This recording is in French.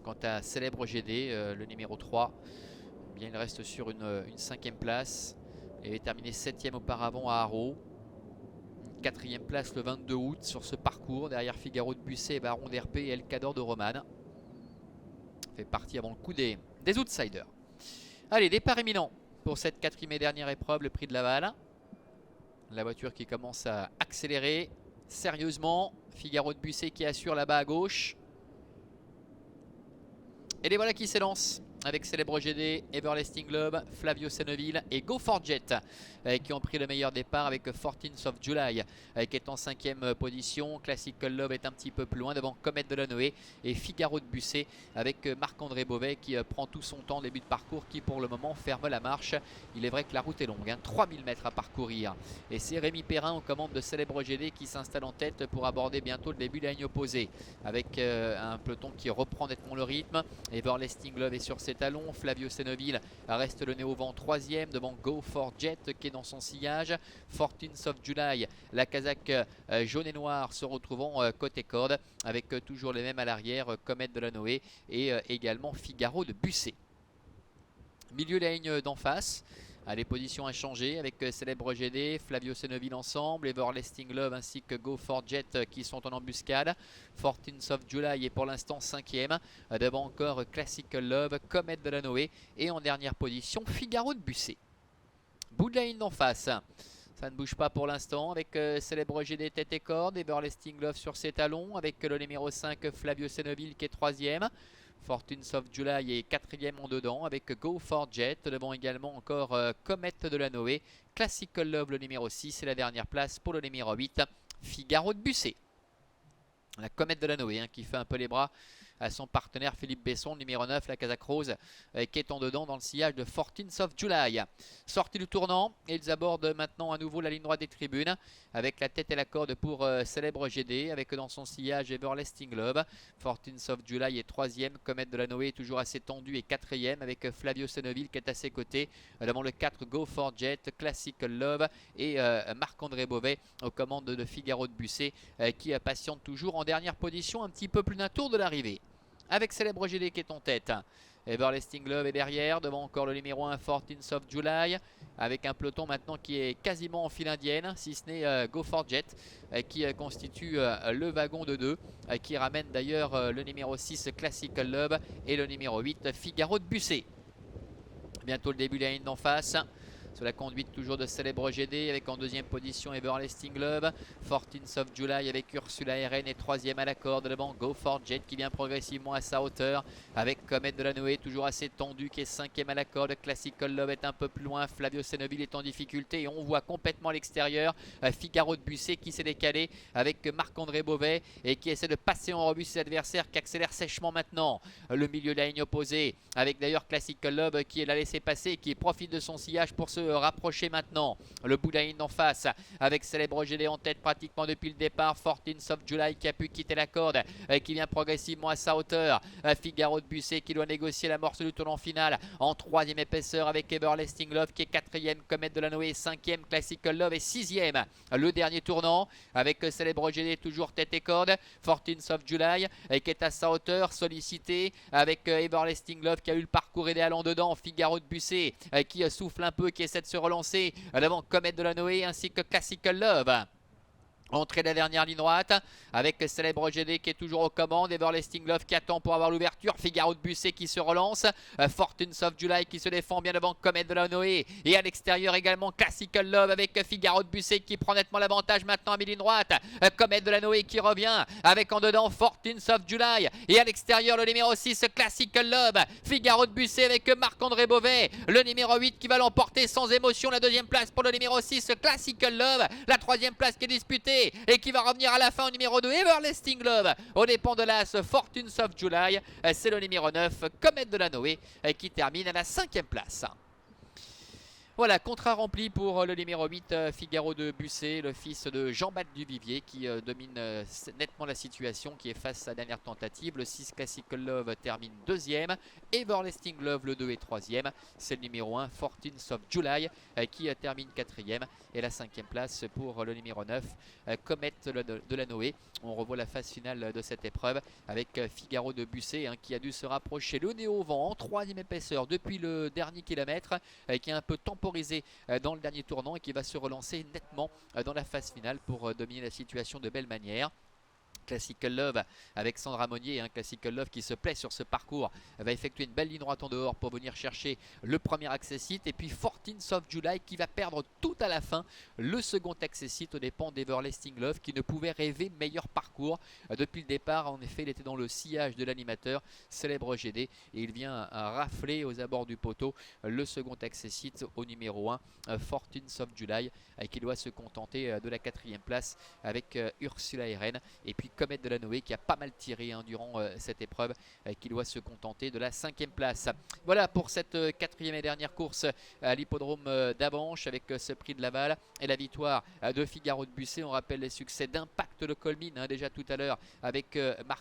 Quant à Célèbre GD, le numéro 3, eh bien, il reste sur une 5e place. Il avait terminé 7e auparavant à Haro. 4e place le 22 août sur ce parcours, derrière Figaro de Busset, Baron d'RP et El Cador de Romane. Fait partie avant le coup des outsiders. Allez, départ imminent pour cette 4e et dernière épreuve, le prix de Laval. La voiture qui commence à accélérer sérieusement. Figaro de Busset qui assure là-bas à gauche. Et les voilà qui s'élancent avec Célèbre GD, Everlasting Globe, Flavio Senoville et Go For Jet qui ont pris le meilleur départ avec 14th of July qui est en 5e position. Classical Love est un petit peu plus loin devant Comet de la Noé et Figaro de Busset avec Marc-André Beauvais qui prend tout son temps début de parcours, qui pour le moment ferme la marche. Il est vrai que la route est longue, 3000 mètres à parcourir, et c'est Rémi Perrin aux commandes de Célèbre GD qui s'installe en tête pour aborder bientôt le début de la ligne opposée avec un peloton qui reprend nettement le rythme. Everlasting Love est sur ses talons. Flavio Senoville reste le nez au vent 3e devant Go For Jet qui est dans son sillage. 14th of July, la casaque jaune et noire se retrouvant côté corde avec toujours les mêmes à l'arrière, Comet de la Noé et également Figaro de Busset. Milieu de la ligne d'en face, les positions inchangées avec Célèbre GD, Flavio Senoville ensemble, Everlasting Love ainsi que Go For Jet qui sont en embuscade. 14th of July est pour l'instant 5e, devant encore Classical Love, Comet de la Noé et en dernière position Figaro de Busset. Bout de la ligne d'en face, ça ne bouge pas pour l'instant avec Célèbre GD tête et corde, Everlasting Love sur ses talons avec le numéro 5 Flavio Senoville qui est 3e. 14th of July est 4e en dedans avec Go For Jet, devant également encore Comet de la Noé, Classical Love le numéro 6 et la dernière place pour le numéro 8 Figaro de Busset. La Comet de la Noé qui fait un peu les bras à son partenaire Philippe Besson, numéro 9, la Casaque Rose, qui est en dedans dans le sillage de 14th of July. Sortie du tournant, et ils abordent maintenant à nouveau la ligne droite des tribunes, avec la tête et la corde pour Célèbre GD, avec dans son sillage Everlasting Love. 14th of July est 3e, Comet de la Noé est toujours assez tendu et 4e, avec Flavio Senoville qui est à ses côtés, devant le 4 Go For Jet, Classical Love et Marc-André Beauvais aux commandes de Figaro de Busset, qui patiente toujours en dernière position, un petit peu plus d'un tour de l'arrivée. Avec Célèbre GD qui est en tête. Everlasting Love est derrière, devant encore le numéro 1 14th of July, avec un peloton maintenant qui est quasiment en file indienne, si ce n'est Go For Jet, qui constitue le wagon de 2, qui ramène d'ailleurs le numéro 6 Classical Love et le numéro 8 Figaro de Busset. Bientôt le début de la ligne d'en face. Sur la conduite toujours de Célèbre GD avec en deuxième position Everlasting Love. 14th of July avec Ursula RN et 3e à la corde devant Go For Jet qui vient progressivement à sa hauteur avec Comet de la Noé toujours assez tendu qui est 5e à la corde. Classical Love est un peu plus loin, Flavio Senoville est en difficulté et on voit complètement à l'extérieur Figaro de Busset qui s'est décalé avec Marc-André Beauvais et qui essaie de passer en revue ses adversaires qui accélèrent sèchement maintenant. Le milieu de la ligne opposée avec d'ailleurs Classical Love qui l'a laissé passer et qui profite de son sillage pour se rapprocher maintenant. Le bout de la ligne en face avec Célèbre GD en tête pratiquement depuis le départ. 14th of July qui a pu quitter la corde, qui vient progressivement à sa hauteur. Figaro de Busset qui doit négocier l'amorce du tournant final en 3e épaisseur avec Everlasting Love qui est 4e, Comet de la Noé 5e, Classical Love est 6e. Le dernier tournant avec Célèbre GD toujours tête et corde. 14th of July qui est à sa hauteur, sollicité avec Everlasting Love qui a eu le parcours idéal en dedans. Figaro de Busset qui souffle un peu, qui essaie de se relancer devant Comet de la Noé ainsi que Classical Love. Entrée de la dernière ligne droite avec Célèbre GD qui est toujours aux commandes. Everlasting Love qui attend pour avoir l'ouverture. Figaro de Busset qui se relance. 14th of July qui se défend bien devant Comet de la Noé. Et à l'extérieur également Classical Love avec Figaro de Busset qui prend nettement l'avantage maintenant à mi-ligne droite. Comet de la Noé qui revient avec en dedans 14th of July. Et à l'extérieur le numéro 6 Classical Love. Figaro de Busset avec Marc-André Beauvais. Le numéro 8 qui va l'emporter sans émotion. La deuxième place pour le numéro 6 Classical Love. La troisième place qui est disputée et qui va revenir à la fin au numéro 2 Everlasting Love au dépend de l'as 14th of July. C'est le numéro 9 Comet de la Noé qui termine à la 5e place. Voilà, contrat rempli pour le numéro 8, Figaro de Busset, le fils de Jean-Baptiste Duvivier qui domine nettement la situation, qui est face à la dernière tentative. Le 6 Classical Love termine deuxième, Everlasting Love le 2 est troisième. C'est le numéro 1, 14th of July, qui termine quatrième. Et la cinquième place pour le numéro 9, Comet de la Noé. On revoit la phase finale de cette épreuve avec Figaro de Busset qui a dû se rapprocher. Le nez au vent en troisième épaisseur depuis le dernier kilomètre, qui a un peu temporisé dans le dernier tournant et qui va se relancer nettement dans la phase finale pour dominer la situation de belle manière. Classical Love avec Sandra Monnier, Classical Love qui se plaît sur ce parcours, va effectuer une belle ligne droite en dehors pour venir chercher le premier access-hit, et puis 14th of July qui va perdre tout à la fin le second access-hit aux dépens d'Everlasting Love, qui ne pouvait rêver meilleur parcours depuis le départ. En effet, il était dans le sillage de l'animateur Célèbre GD et il vient rafler aux abords du poteau le second access-hit au numéro 1, 14th of July, qui doit se contenter de la quatrième place avec Ursula Eren, et puis Comet de la Noé qui a pas mal tiré durant cette épreuve, qui doit se contenter de la cinquième place. Voilà pour cette quatrième et dernière course à l'hippodrome d'Avanches avec ce prix de Laval et la victoire de Figaro de Busset. On rappelle les succès d'Impact le Colmine déjà tout à l'heure avec Marc